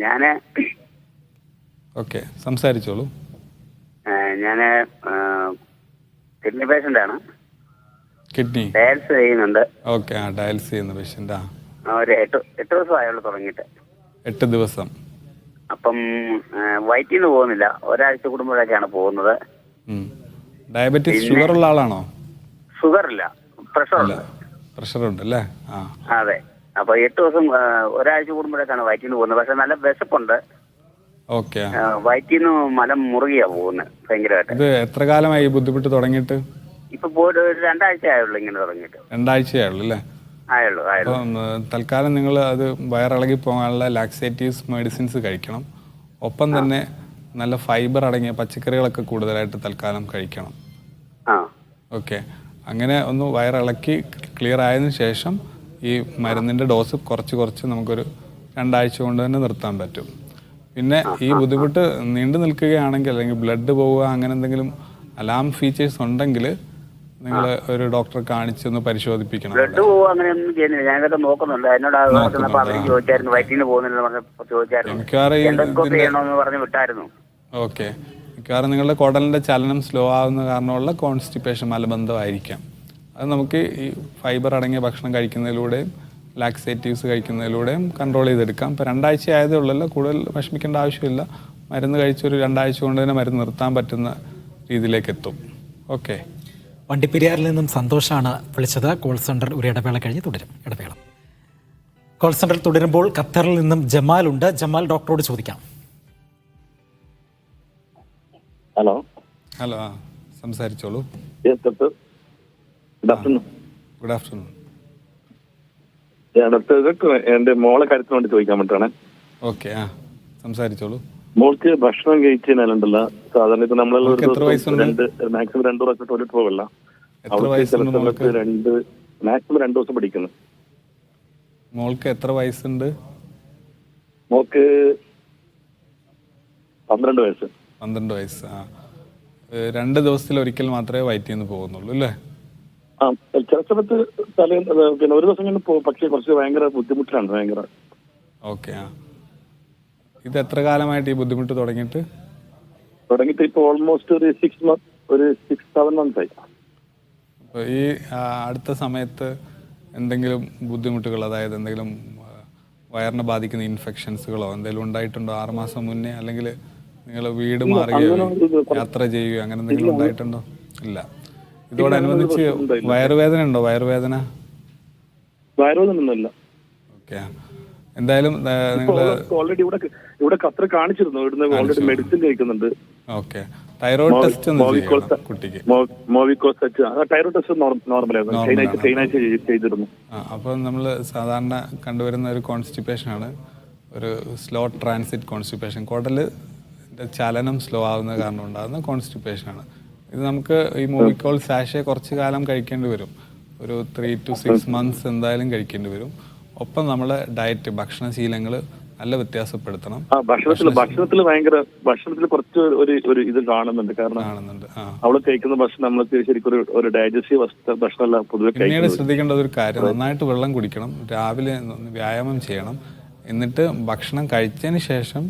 ഞാന് ഓക്കെ, സംസാരിച്ചോളൂ. ഞാന് കിഡ്നി പേഷ്യന്റ് ആണ്. കിഡ്നി ഡയാലിസിസ് ചെയ്യുന്നുണ്ട്. ഓക്കെ, ഡയാലിസിസ് ചെയ്യുന്ന പേഷ്യൻ്റാ. ഒരു 8 ദിവസമായുള്ളൂ തുടങ്ങിയിട്ട്. 8 ദിവസം. അപ്പം വയറ്റിൽ നിന്ന് പോകുന്നില്ല. ഒരാഴ്ച കൂടുമ്പോഴൊക്കെയാണ് പോകുന്നത്. ഡയബറ്റീസ്, ഷുഗർ ഉള്ള ആളാണോ? ഷുഗർ ഇല്ല, പ്രഷറുണ്ട്. പ്രഷറുണ്ട് അല്ലേ? അതെ. അപ്പൊ 8 ദിവസം ഒരാഴ്ച കൂടുമ്പോഴൊക്കെയാണ് വയറ്റിൽ നിന്ന് പോകുന്നത്. പക്ഷെ നല്ല വിശപ്പുണ്ട്. ഓക്കെ. വയറ്റിൽ നിന്ന് മലം മുറുകിയാ പോകുന്നത് ഭയങ്കരമായിട്ട്. ഇത് എത്ര കാലമായി ഈ ബുദ്ധിമുട്ട് തുടങ്ങിയിട്ട്? ഇപ്പൊ പോയിട്ട് ഒരു 2 ആഴ്ച ആയുള്ളൂ ഇങ്ങനെ തുടങ്ങിയിട്ട്. 2 ആഴ്ചയായുള്ളൂ അല്ലേ? ആയുള്ളൂ. അപ്പം തൽക്കാലം നിങ്ങൾ അത് വയറിളകി പോകാനുള്ള ലാക്സേറ്റീവ്സ് മെഡിസിൻസ് കഴിക്കണം. ഒപ്പം തന്നെ നല്ല ഫൈബർ അടങ്ങിയ പച്ചക്കറികളൊക്കെ കൂടുതലായിട്ട് തൽക്കാലം കഴിക്കണം. ഓക്കെ. അങ്ങനെ ഒന്ന് വയറിളക്കി ക്ലിയർ ആയതിനു ശേഷം ഈ മരുന്നിൻ്റെ ഡോസ് കുറച്ച് നമുക്കൊരു 2 ആഴ്ച കൊണ്ട് തന്നെ നിർത്താൻ പറ്റും. പിന്നെ ഈ ബുദ്ധിമുട്ട് നീണ്ടു നിൽക്കുകയാണെങ്കിൽ, അല്ലെങ്കിൽ ബ്ലഡ് പോവുക, അങ്ങനെ എന്തെങ്കിലും അലാം ഫീച്ചേഴ്സ് ഉണ്ടെങ്കിൽ നിങ്ങൾ ഒരു ഡോക്ടറെ കാണിച്ചൊന്ന് പരിശോധിപ്പിക്കണം. ബ്ലഡ് പോവുക അങ്ങനെയൊന്നും ചെയ്യുന്നില്ല. ഞാനതൊക്കെ നോക്കുന്നുണ്ട്. എന്നോട് ചോദിച്ചായിരുന്നു വയറ്റിന് പോകുന്നില്ല ചോദിച്ചായിരുന്നു, പറഞ്ഞു വിട്ടായിരുന്നു. ഓക്കെ. മിക്കവാറും നിങ്ങളുടെ കുടലിൻ്റെ ചലനം സ്ലോ ആവുന്ന കാരണമുള്ള കോൺസ്റ്റിപ്പേഷൻ, മലബന്ധമായിരിക്കാം. അത് നമുക്ക് ഈ ഫൈബർ അടങ്ങിയ ഭക്ഷണം കഴിക്കുന്നതിലൂടെയും ലാക്സേറ്റീവ്സ് കഴിക്കുന്നതിലൂടെയും കൺട്രോൾ ചെയ്തെടുക്കാം. ഇപ്പോൾ 2 ആഴ്ച ആയതേ ഉള്ളല്ലോ, കൂടുതൽ വിഷമിക്കേണ്ട ആവശ്യമില്ല. മരുന്ന് കഴിച്ചൊരു 2 ആഴ്ച കൊണ്ട് തന്നെ മരുന്ന് നിർത്താൻ പറ്റുന്ന രീതിയിലേക്ക് എത്തും. ഓക്കെ. വണ്ടിപ്പെരിയാറിൽ നിന്നും സന്തോഷാണ് വിളിച്ചത്. കോൾ സെന്റർ ഒരു ഇടവേള കഴിഞ്ഞ് തുടരും. ഇടവേള. കോൾ സെന്ററിൽ തുടരുമ്പോൾ ഖത്തറിൽ നിന്നും ജമാലുണ്ട്. ജമാൽ, ഡോക്ടറോട് ചോദിക്കാം. ഹലോ. സംസാരിച്ചോളൂ. Good afternoon. Good afternoon. എന്റെ മോളെ കാര്യത്തിന് വേണ്ടി ചോദിക്കാൻ വേണ്ടിയാണ്. ഓക്കെ, സംസാരിച്ചോളൂ. മോൾക്ക് ഭക്ഷണം കഴിച്ചാലുണ്ടല്ലോ, സാധാരണ ഇപ്പൊ നമ്മളെല്ലാം മാക്സിമം 2 പ്രാവശ്യം ടോയ്ലറ്റ് പോകല്ല. മാക്സിമം 2 ദിവസം പഠിക്കുന്നു. മോൾക്ക് എത്ര വയസ്സുണ്ട്? മോൾക്ക് 12 വയസ്സ്. 12 വയസ്സ്. 2 ദിവസത്തിൽ ഒരിക്കൽ മാത്രമേ വയറ്റിൽ നിന്ന് പോകുന്നുള്ളൂ അല്ലേ? ചില സമയത്ത് പിന്നെ ഒരു ദിവസം ഇങ്ങനെ പോകും, പക്ഷേ കുറച്ച് ഭയങ്കര ബുദ്ധിമുട്ടിലാണ്. ഭയങ്കര. ഓക്കെ. ഇത് എത്ര കാലമായിട്ട് ഈ ബുദ്ധിമുട്ട് തുടങ്ങിയിട്ട് ഇപ്പൊ ഓൾമോസ്റ്റ് ഒരു 6-7 months ആയി. അപ്പോൾ ഈ അടുത്ത സമയത്ത് എന്തെങ്കിലും ബുദ്ധിമുട്ടുകൾ, അതായത് എന്തെങ്കിലും വയറിനെ ബാധിക്കുന്ന ഇൻഫെക്ഷൻസുകളോ എന്തെങ്കിലും ഉണ്ടായിട്ടുണ്ടോ 6 മാസം മുന്നേ? അല്ലെങ്കിൽ നിങ്ങൾ വീട് മാറുകയോ യാത്ര ചെയ്യുകയോ അങ്ങനെ എന്തെങ്കിലും ഉണ്ടായിട്ടുണ്ടോ? ഇല്ല. ഇതോടനുബന്ധിച്ച് വയറുവേദന ഉണ്ടോ? വയറുവേദന ഒന്നുമില്ല. ഓക്കെ. എന്തായാലും നിങ്ങൾ ഓൾറെഡി ഇവിടെ ഖത്തർ കാണിച്ചിരുന്നു. ഇവിടുന്ന് ഓൾറെഡി മെഡിസിൻ കഴിക്കുന്നുണ്ട്. ഓക്കെ. തൈറോയ്ഡ് ടെസ്റ്റ് കുട്ടിക്ക് തൈറോയ്ഡ് ടെസ്റ്റ് നോർമലായിരുന്നു. ചെയ്തിരുന്നു. അപ്പോൾ നമ്മൾ സാധാരണ കണ്ടുവരുന്ന ഒരു കോൺസ്റ്റിപ്പേഷൻ ആണ്, ഒരു സ്ലോ ട്രാൻസിറ്റ് കോൺസ്റ്റിപ്പേഷൻ. കുടല് ചലനം സ്ലോ ആവുന്ന കാരണം ഉണ്ടാകുന്ന കോൺസ്റ്റിപ്പേഷനാണ് ഇത്. നമുക്ക് ഈ മൂവിക്കോൾ സാഷെ കുറച്ച് കാലം കഴിക്കേണ്ടി വരും. ഒരു 3 to 6 months എന്തായാലും കഴിക്കേണ്ടി വരും. ഒപ്പം നമ്മളെ ഡയറ്റ്, ഭക്ഷണശീലങ്ങൾ നല്ല വ്യത്യാസപ്പെടുത്തണം. ഭക്ഷണത്തിൽ കുറച്ച് ഒരു ഇത് കാണുന്നുണ്ട്. കാരണം അവള് കഴിക്കുന്ന ഭക്ഷണം നമ്മൾക്ക് ശരിക്കും ഒരു ഡൈജസ്റ്റീവ് ഭക്ഷണമല്ല പൊതുവെ. പിന്നീട് ശ്രദ്ധിക്കേണ്ട ഒരു കാര്യം, നന്നായിട്ട് വെള്ളം കുടിക്കണം, രാവിലെ വ്യായാമം ചെയ്യണം. എന്നിട്ട് ഭക്ഷണം കഴിച്ചതിന് ശേഷം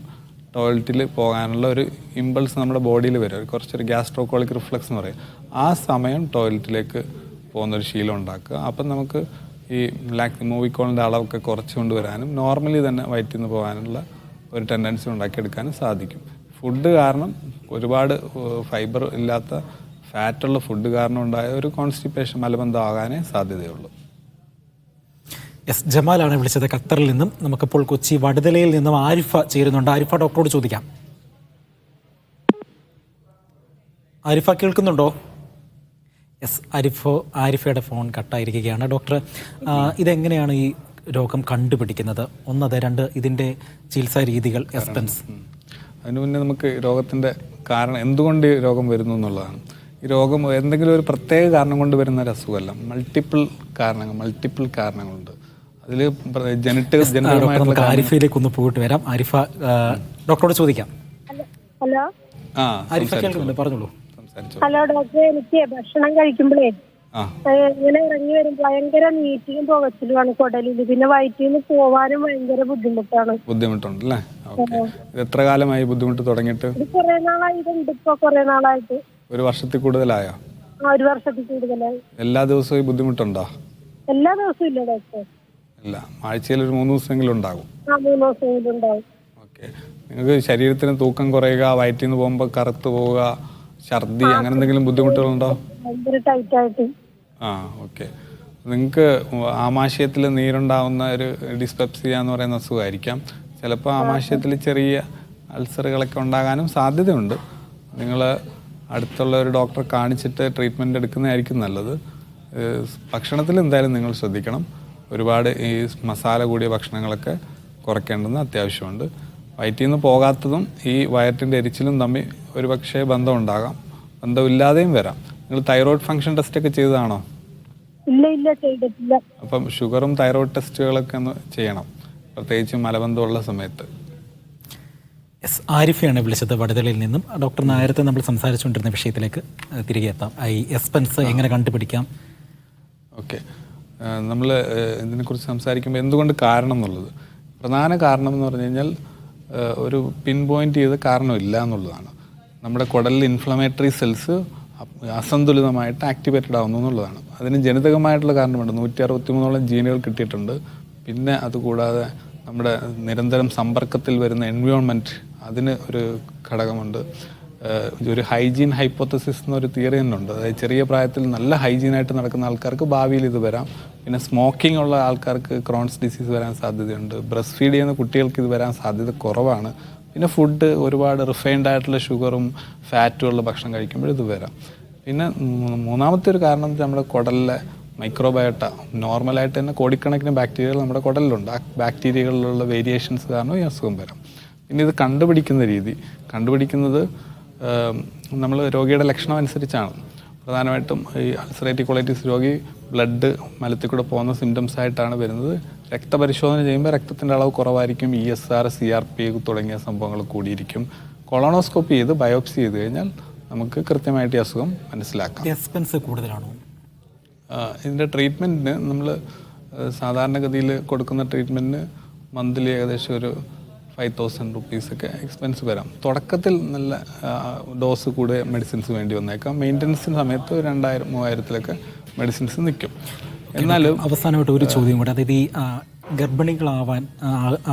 ടോയ്ലറ്റിൽ പോകാനുള്ള ഒരു ഇമ്പൾസ് നമ്മുടെ ബോഡിയിൽ വരും. കുറച്ചൊരു ഗ്യാസ്ട്രോക്കോളിക് റിഫ്ലക്സ് എന്ന് പറയും. ആ സമയം ടോയ്ലറ്റിലേക്ക് പോകുന്നൊരു ശീലം ഉണ്ടാക്കുക. അപ്പം നമുക്ക് ഈ മൂവിക്കോളിൻ്റെ അളവൊക്കെ കുറച്ച് കൊണ്ടുവരാനും നോർമലി തന്നെ വയറ്റിൽ നിന്ന് പോകാനുള്ള ഒരു ടെൻഡൻസി ഉണ്ടാക്കിയെടുക്കാനും സാധിക്കും. ഫുഡ് കാരണം, ഒരുപാട് ഫൈബർ ഇല്ലാത്ത ഫാറ്റുള്ള ഫുഡ് കാരണം ഉണ്ടായ ഒരു കോൺസ്റ്റിപ്പേഷൻ, മലബന്ധം ആകാനേ സാധ്യതയുള്ളൂ. ജമാലാണ് വിളിച്ചത് ഖത്തറിൽ നിന്നും. നമുക്കിപ്പോൾ കൊച്ചി വടുതലയിൽ നിന്നും ആരിഫ ചേരുന്നുണ്ട്. ആരിഫ, ഡോക്ടറോട് ചോദിക്കാം. ആരിഫ കേൾക്കുന്നുണ്ടോ? യെസ്, ആരിഫയുടെ ഫോൺ കട്ടായിരിക്കുകയാണ്. ഡോക്ടർ, ഇതെങ്ങനെയാണ് ഈ രോഗം കണ്ടുപിടിക്കുന്നത്? 1, 2 ഇതിൻ്റെ ചികിത്സാ രീതികൾ, എക്സ്പെൻസ്. അതിനു മുന്നേ നമുക്ക് രോഗത്തിൻ്റെ കാരണം, എന്തുകൊണ്ട് ഈ രോഗം വരുന്നു എന്നുള്ളതാണ്. ഈ രോഗം എന്തെങ്കിലും ഒരു പ്രത്യേക കാരണം കൊണ്ട് വരുന്ന ഒരു അസുഖമല്ല. മൾട്ടിപ്പിൾ കാരണങ്ങളുണ്ട്. അതിൽ ജനറലായിട്ടുള്ള. ആരിഫയിലേക്ക് ഒന്ന് പോയിട്ട് വരാം. ആരിഫ, ഡോക്ടറോട് ചോദിക്കാം. ഹലോ. ആരിഫ കേൾക്കുന്നുണ്ട്, പറഞ്ഞോളൂ. ഹലോ ഡോക്ടർ, എനിക്ക് ഭക്ഷണം കഴിക്കുമ്പോഴേ ആ ഇങ്ങനെ ഇറങ്ങി വരും ഭയങ്കര നീറ്റിയും പുകച്ചിലുമാണ് കുടലില്. പിന്നെ വയറ്റിൽ നിന്ന് പോവാനും ഭയങ്കര ബുദ്ധിമുട്ടാണ്. ബുദ്ധിമുട്ടുണ്ടല്ലേ? ഓക്കെ. ഇത് എത്ര കാലമായി ബുദ്ധിമുട്ട് തുടങ്ങിയിട്ട്? ഇത് കുറെ നാളായിട്ടുണ്ട്. ഇപ്പൊ കുറെ നാളായിട്ട്. ഒരു വർഷത്തിൽ കൂടുതലായോ? ഒരു വർഷത്തിൽ കൂടുതലായി. എല്ലാ ദിവസവും ഈ ബുദ്ധിമുട്ടുണ്ടോ? എല്ലാ ദിവസവും ഇല്ല ഡോക്ടർ. ഇല്ല, ആഴ്ചയിൽ ഒരു 3 ദിവസമെങ്കിലും ഉണ്ടാകും. 3 ദിവസമെങ്കിലും ഉണ്ടാവും. ഓക്കെ. നിങ്ങൾക്ക് ശരീരത്തിന് തൂക്കം കുറയുക, വയറ്റിൽ നിന്ന് പോകുമ്പോൾ കറുത്ത് പോവുക, ഛർദി, അങ്ങനെ എന്തെങ്കിലും ബുദ്ധിമുട്ടുകളുണ്ടോ? ഭയങ്കര ടൈറ്റ് ആയിട്ട്. ആ ഓക്കെ. നിങ്ങൾക്ക് ആമാശയത്തിൽ നീരുണ്ടാവുന്ന ഒരു ഡിസ്പെപ്സിയ എന്ന് പറയുന്ന അസുഖമായിരിക്കാം. ചിലപ്പോൾ ആമാശയത്തിൽ ചെറിയ അൾസറുകളൊക്കെ ഉണ്ടാകാനും സാധ്യതയുണ്ട്. നിങ്ങൾ അടുത്തുള്ള ഒരു ഡോക്ടറെ കാണിച്ചിട്ട് ട്രീറ്റ്മെൻറ്റ് എടുക്കുന്നതായിരിക്കും നല്ലത്. ഭക്ഷണത്തിൽ എന്തായാലും നിങ്ങൾ ശ്രദ്ധിക്കണം. ഒരുപാട് ഈ മസാല കൂടിയ ഭക്ഷണങ്ങളൊക്കെ കുറയ്ക്കേണ്ടെന്ന് അത്യാവശ്യമുണ്ട്. വയറ്റിൽ നിന്ന് പോകാത്തതും ഈ വയറ്റിൻ്റെ എരിച്ചിലും തമ്മിൽ ഒരുപക്ഷെ ബന്ധമുണ്ടാകാം, ബന്ധമില്ലാതെയും വരാം. നിങ്ങൾ തൈറോയ്ഡ് ഫംഗ്ഷൻ ടെസ്റ്റൊക്കെ ചെയ്തതാണോ? ഇല്ല ചെയ്തിട്ടില്ല. അപ്പം ഷുഗറും തൈറോയ്ഡ് ടെസ്റ്റുകളൊക്കെ ഒന്ന് ചെയ്യണം, പ്രത്യേകിച്ചും മലബന്ധമുള്ള സമയത്ത്. എസ് ആരിഫയാണ് വിളിച്ചത് വടുതലയിൽ നിന്നും. ഡോക്ടർ, നേരത്തെ നമ്മൾ സംസാരിച്ചുകൊണ്ടിരുന്ന വിഷയത്തിലേക്ക് തിരികെ എത്താം. ഈ എസ്പെൻസ് എങ്ങനെ കണ്ടുപിടിക്കാം? ഓക്കെ. നമ്മൾ ഇതിനെക്കുറിച്ച് സംസാരിക്കുമ്പോൾ എന്തുകൊണ്ട് കാരണം എന്നുള്ളത്, പ്രധാന കാരണം എന്ന് പറഞ്ഞു കഴിഞ്ഞാൽ ഒരു പിൻ പോയിന്റ് ചെയ്ത കാരണമില്ല എന്നുള്ളതാണ്. നമ്മുടെ കുടലിൽ ഇൻഫ്ലമേറ്ററി സെൽസ് അസന്തുലിതമായിട്ട് ആക്ടിവേറ്റഡ് ആവുന്നു എന്നുള്ളതാണ്. അതിന് ജനിതകമായിട്ടുള്ള കാരണമുണ്ട്. 163ഓളം ജീനുകൾ കിട്ടിയിട്ടുണ്ട്. പിന്നെ അതുകൂടാതെ നമ്മുടെ നിരന്തരം സമ്പർക്കത്തിൽ വരുന്ന എൻവയോൺമെൻറ്റ്, അതിന് ഒരു ഘടകമുണ്ട്. ഒരു ഹൈജീൻ ഹൈപ്പോത്തസിസ് എന്നൊരു തിയറി തന്നെ ഉണ്ട്. അതായത് ചെറിയ പ്രായത്തിൽ നല്ല ഹൈജീനായിട്ട് നടക്കുന്ന ആൾക്കാർക്ക് ഭാവിയിൽ ഇത് വരാം. പിന്നെ സ്മോക്കിംഗ് ഉള്ള ആൾക്കാർക്ക് ക്രോൺസ് ഡിസീസ് വരാൻ സാധ്യതയുണ്ട്. ബ്രസ്റ്റ് ഫീഡ് ചെയ്യുന്ന കുട്ടികൾക്ക് ഇത് വരാൻ സാധ്യത കുറവാണ്. പിന്നെ ഫുഡ് ഒരുപാട് റിഫൈൻഡ് ആയിട്ടുള്ള ഷുഗറും ഫാറ്റും ഉള്ള ഭക്ഷണം കഴിക്കുമ്പോൾ ഇത് വരാം. പിന്നെ മൂന്നാമത്തെ ഒരു കാരണം നമ്മുടെ കുടലിലെ മൈക്രോബയോട്ട, നോർമലായിട്ട് തന്നെ കോടിക്കണക്കിന് ബാക്ടീരിയകൾ നമ്മുടെ കുടലിലുണ്ട്. ആ ബാക്ടീരിയകളിലുള്ള വേരിയേഷൻസ് കാരണം ഈ അസുഖം വരാം. പിന്നെ ഇത് കണ്ടുപിടിക്കുന്ന രീതി, കണ്ടുപിടിക്കുന്നത് നമ്മൾ രോഗിയുടെ ലക്ഷണം അനുസരിച്ചാണ്. പ്രധാനമായിട്ടും ഈ അൾസറേറ്റീവ് കൊളൈറ്റിസ് രോഗി ബ്ലഡ് മലത്തിൽ കൂടെ പോകുന്ന സിംറ്റംസ് ആയിട്ടാണ് വരുന്നത്. രക്തപരിശോധന ചെയ്യുമ്പോൾ രക്തത്തിൻ്റെ അളവ് കുറവായിരിക്കും. ESR, CRP തുടങ്ങിയ സംഭവങ്ങൾ കൂടിയിരിക്കും. കൊളോണോസ്കോപ്പി ചെയ്ത് ബയോപ്സി ചെയ്ത് കഴിഞ്ഞാൽ നമുക്ക് കൃത്യമായിട്ട് ഈ അസുഖം മനസ്സിലാക്കാം. എക്സ്പെൻസ് കൂടുതലാണോ? ഇതിൻ്റെ ട്രീറ്റ്മെൻറ്റിന് നമ്മൾ സാധാരണഗതിയിൽ കൊടുക്കുന്ന ട്രീറ്റ്മെൻറ്റിന് മന്ത്ലി ഏകദേശം ഒരു 5,000 റുപ്പീസൊക്കെ എക്സ്പെൻസ് വരാം. തുടക്കത്തിൽ നല്ല ഡോസ് കൂടെ മെഡിസിൻസ് വേണ്ടി വന്നേക്കാം. മെയിൻ്റനൻസിന് സമയത്ത് 2,000-3,000 മെഡിസിൻസ് നിൽക്കും. എന്നാലും അവസാനമായിട്ട് ഒരു ചോദ്യം കൂടെ, അതായത് ഈ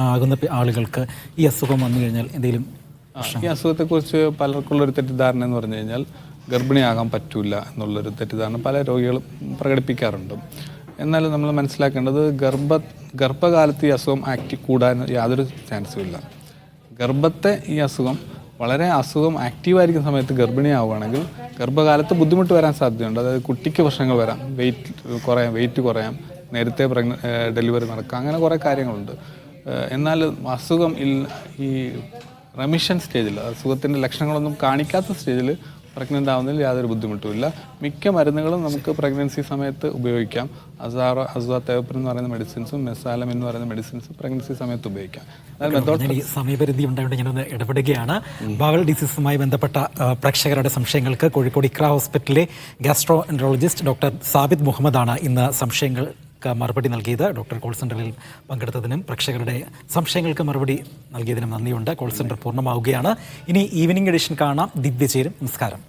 ആകുന്ന ആളുകൾക്ക് ഈ അസുഖം വന്നു കഴിഞ്ഞാൽ എന്തെങ്കിലും, ഈ അസുഖത്തെക്കുറിച്ച് പലർക്കുള്ളൊരു തെറ്റിദ്ധാരണ എന്ന് പറഞ്ഞു കഴിഞ്ഞാൽ ഗർഭിണിയാകാൻ പറ്റില്ല എന്നുള്ളൊരു തെറ്റിദ്ധാരണ പല രോഗികളും പ്രകടിപ്പിക്കാറുണ്ട്. എന്നാലും നമ്മൾ മനസ്സിലാക്കേണ്ടത് ഗർഭകാലത്ത് ഈ അസുഖം കൂടാൻ യാതൊരു ചാൻസും ഇല്ല. ഗർഭത്തെ ഈ അസുഖം ആക്റ്റീവായിരിക്കുന്ന സമയത്ത് ഗർഭിണിയാവുകയാണെങ്കിൽ ഗർഭകാലത്ത് ബുദ്ധിമുട്ട് വരാൻ സാധ്യതയുണ്ട്. അതായത് കുട്ടിക്ക് പ്രശ്നങ്ങൾ വരാം, വെയിറ്റ് കുറയാം, നേരത്തെ ഡെലിവറി നടക്കാം, അങ്ങനെ കുറേ കാര്യങ്ങളുണ്ട്. എന്നാൽ അസുഖം ഈ റെമിഷൻ സ്റ്റേജിൽ, അസുഖത്തിൻ്റെ ലക്ഷണങ്ങളൊന്നും കാണിക്കാത്ത സ്റ്റേജിൽ പ്രഗ്നൻ്റ് ആവുന്നതിൽ യാതൊരു ബുദ്ധിമുട്ടുമില്ല. മിക്ക മരുന്നുകളും നമുക്ക് പ്രഗ്നൻസി സമയത്ത് ഉപയോഗിക്കാം. അസുവാത്തേപ്രിൻ എന്ന് പറയുന്ന മെഡിസിൻസും മെസാലം എന്ന് പറയുന്ന മെഡിസിൻസും പ്രഗ്നൻസി സമയത്ത് ഉപയോഗിക്കാം. സമയപരിധി ഉണ്ടായതുകൊണ്ട് ഞാനൊന്ന് ഇടപെടുകയാണ്. ബവൽ ഡിസീസുമായി ബന്ധപ്പെട്ട പ്രേക്ഷകരുടെ സംശയങ്ങൾക്ക് കോഴിക്കോട് ഇക്ര ഹോസ്പിറ്റലിലെ ഗാസ്ട്രോ എൻട്രോളജിസ്റ്റ് ഡോക്ടർ സാബിദ് മുഹമ്മദാണ് ഇന്ന് സംശയങ്ങൾക്ക് മറുപടി നൽകിയത്. ഡോക്ടർ കോൾ സെൻ്ററിൽ പങ്കെടുത്തതിനും പ്രേക്ഷകരുടെ സംശയങ്ങൾക്ക് മറുപടി നൽകിയതിനും നന്ദിയുണ്ട്. കോൾ സെൻ്റർ പൂർണ്ണമാവുകയാണ്. ഇനി ഈവനിംഗ് എഡിഷൻ കാണാം. ദിവ്യ ചേരും. നമസ്കാരം.